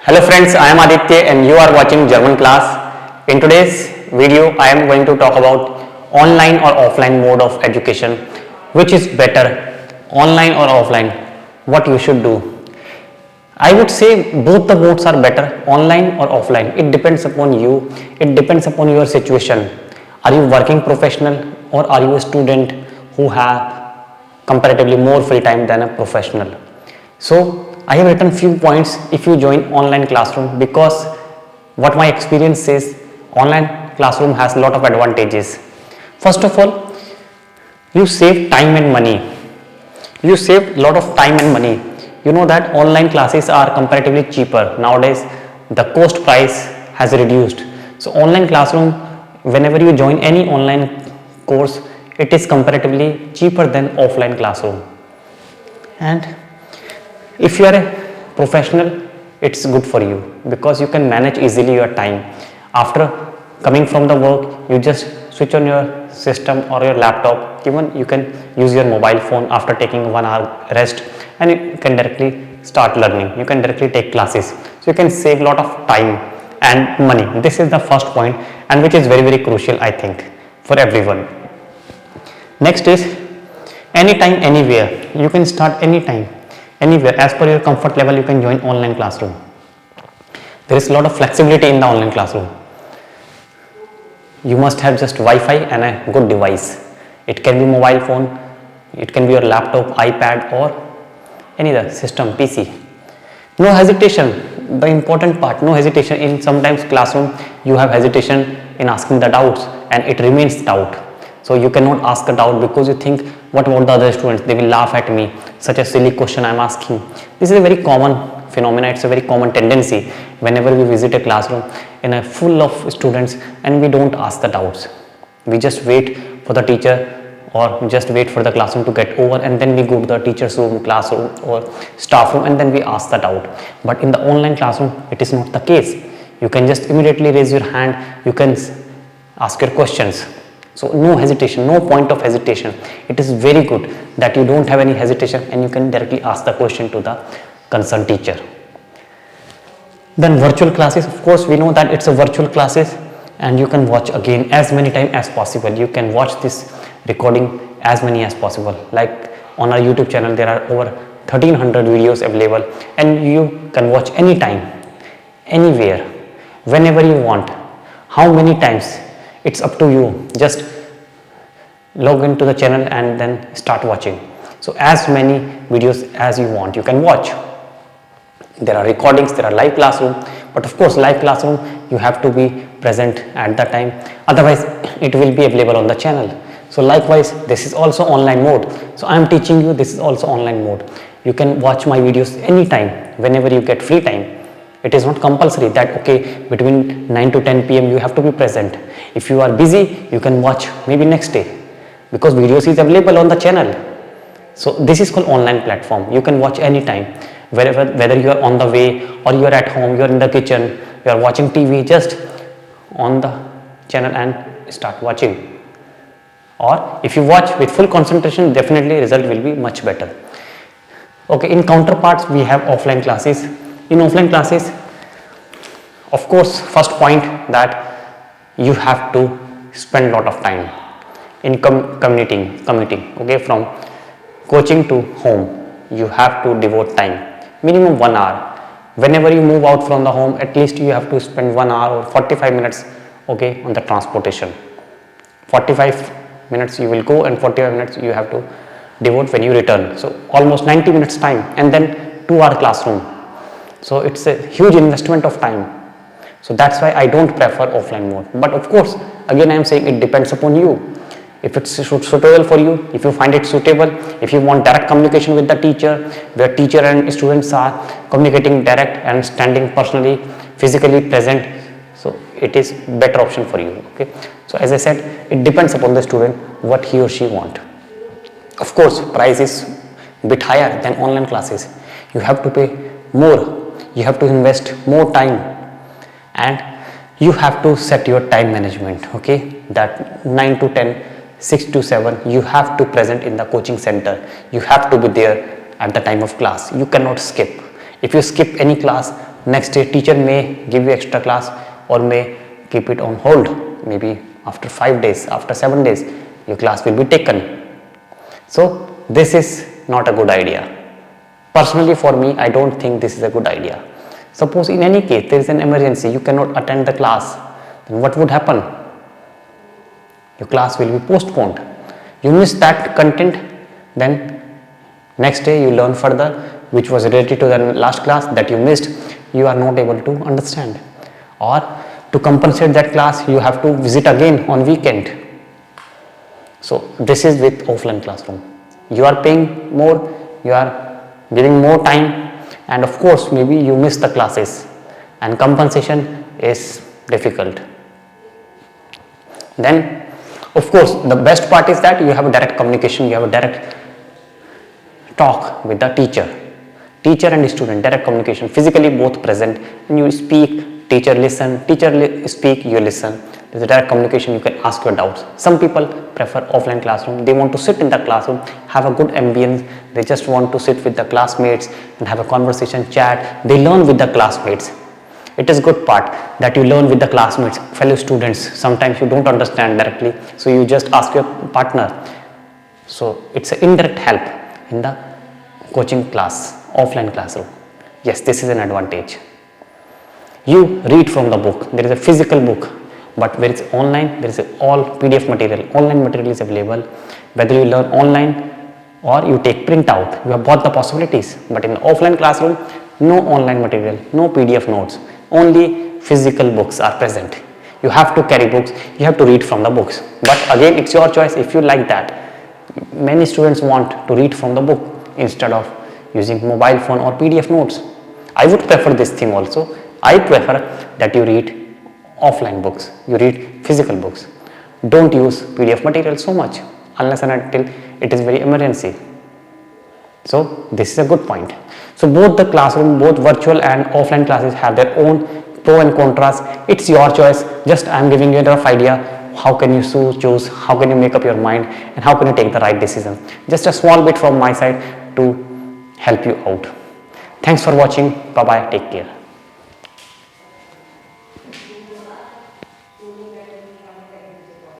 Hello friends, I am Aditya and you are watching German class. In today's video, I am going to talk about online or offline mode of education. Which is better, online or offline? What you should do? I would say both the modes are better, online or offline. It depends upon you. It depends upon your situation. Are you working professional or are you a student who have comparatively more free time than a professional? So I have written few points if you join online classroom, because what my experience says, online classroom has a lot of advantages. First of all, you save time and money. You save a lot of time and money. You know that online classes are comparatively cheaper. Nowadays, the cost price has reduced. So online classroom, whenever you join any online course, it is comparatively cheaper than offline classroom. And if you are a professional, it's good for you because you can manage easily your time. After coming from the work, you just switch on your system or your laptop. Even you can use your mobile phone after taking 1 hour rest, and you can directly start learning. You can directly take classes. So you can save a lot of time and money. This is the first point, and which is very crucial, I think, for everyone. Next is anytime, anywhere. You can start anytime, anywhere. As per your comfort level, you can join online classroom. There is a lot of flexibility in the online classroom. You must have just Wi-Fi and a good device. It can be mobile phone, it can be your laptop, iPad, or any other system, PC. No hesitation, the important part, no hesitation. In sometimes classroom, you have hesitation in asking the doubts, and it remains doubt. So you cannot ask a doubt because you think, what about the other students? They will laugh at me. Such a silly question I am asking. This is a very common phenomena. It's a very common tendency whenever we visit a classroom in a full of students, and we don't ask the doubts. We just wait for the teacher or just wait for the classroom to get over, and then we go to the teacher's room, classroom, or staff room, and then we ask the doubt. But in the online classroom, it is not the case. You can just immediately raise your hand. You can ask your questions. So no hesitation, no point of hesitation. It is very good that you don't have any hesitation and you can directly ask the question to the concerned teacher. Then virtual classes, of course we know that it's a virtual classes, and you can watch again as many times as possible. You can watch this recording as many as possible. Like on our YouTube channel, there are over 1300 videos available, and you can watch anytime, anywhere, whenever you want. How many times? It's up to you. Just log into the channel and then start watching. So as many videos as you want, you can watch. There are recordings, there are live classroom, but of course live classroom you have to be present at that time, otherwise it will be available on the channel. So likewise, this is also online mode. So I am teaching you, this is also online mode. You can watch my videos anytime, whenever you get free time. It is not compulsory that okay, between 9 to 10 p.m. you have to be present. If you are busy, you can watch maybe next day, because videos is available on the channel. So this is called online platform. You can watch anytime, whether you are on the way or you are at home, you are in the kitchen, you are watching TV, just on the channel and start watching. Or if you watch with full concentration, definitely result will be much better. Okay, in counterparts we have offline classes. In offline classes, of course, first point that you have to spend a lot of time in commuting, okay, from coaching to home. You have to devote time, minimum 1 hour. Whenever you move out from the home, at least you have to spend 1 hour or 45 minutes, okay, on the transportation. 45 minutes you will go and 45 minutes you have to devote when you return. So almost 90 minutes time, and then 2 hour classroom. So it's a huge investment of time. So that's why I don't prefer offline mode. But of course, again I am saying it depends upon you. If it's suitable for you, if you find it suitable, if you want direct communication with the teacher, where teacher and students are communicating direct and standing personally, physically present, so it is better option for you. Okay. So as I said, it depends upon the student what he or she want. Of course, price is a bit higher than online classes. You have to pay more. You have to invest more time, and you have to set your time management, okay, that 9 to 10, 6 to 7 you have to present in the coaching center. You have to be there at the time of class. You cannot skip. If you skip any class, next day teacher may give you extra class or may keep it on hold. Maybe after 5 days, after 7 days, your class will be taken. So this is not a good idea. Personally for me, I don't think this is a good idea. Suppose in any case there is an emergency, you cannot attend the class, then what would happen? Your class will be postponed. You miss that content, then next day you learn further which was related to the last class that you missed, you are not able to understand. Or to compensate that class, you have to visit again on weekend. So this is with offline classroom. You are paying more, you are giving more time, and of course maybe you miss the classes and compensation is difficult. Then of course the best part is that you have a direct communication, you have a direct talk with the teacher and student, direct communication, physically both present. When you speak, teacher listen, speak, you listen. There's a direct communication, you can ask your doubts. Some people prefer offline classroom, they want to sit in the classroom, have a good ambience, they just want to sit with the classmates and have a conversation, chat, they learn with the classmates. It is good part that you learn with the classmates, fellow students. Sometimes you don't understand directly, so you just ask your partner. So it's an indirect help in the coaching class, offline classroom. Yes, this is an advantage. You read from the book, there is a physical book, but where it's online, there is all PDF material, online material is available. Whether you learn online or you take printout, you have both the possibilities. But in the offline classroom, no online material, no PDF notes, only physical books are present. You have to carry books, you have to read from the books. But again, it's your choice if you like that. Many students want to read from the book instead of using mobile phone or PDF notes. I would prefer this thing also. I prefer that you read offline books, you read physical books. Don't use PDF material so much unless and until it is very emergency. So this is a good point. So both the classroom, both virtual and offline classes have their own pro and contras. It's your choice. Just I am giving you a rough idea. How can you choose? How can you make up your mind? And how can you take the right decision? Just a small bit from my side to help you out. Thanks for watching. Bye bye. Take care.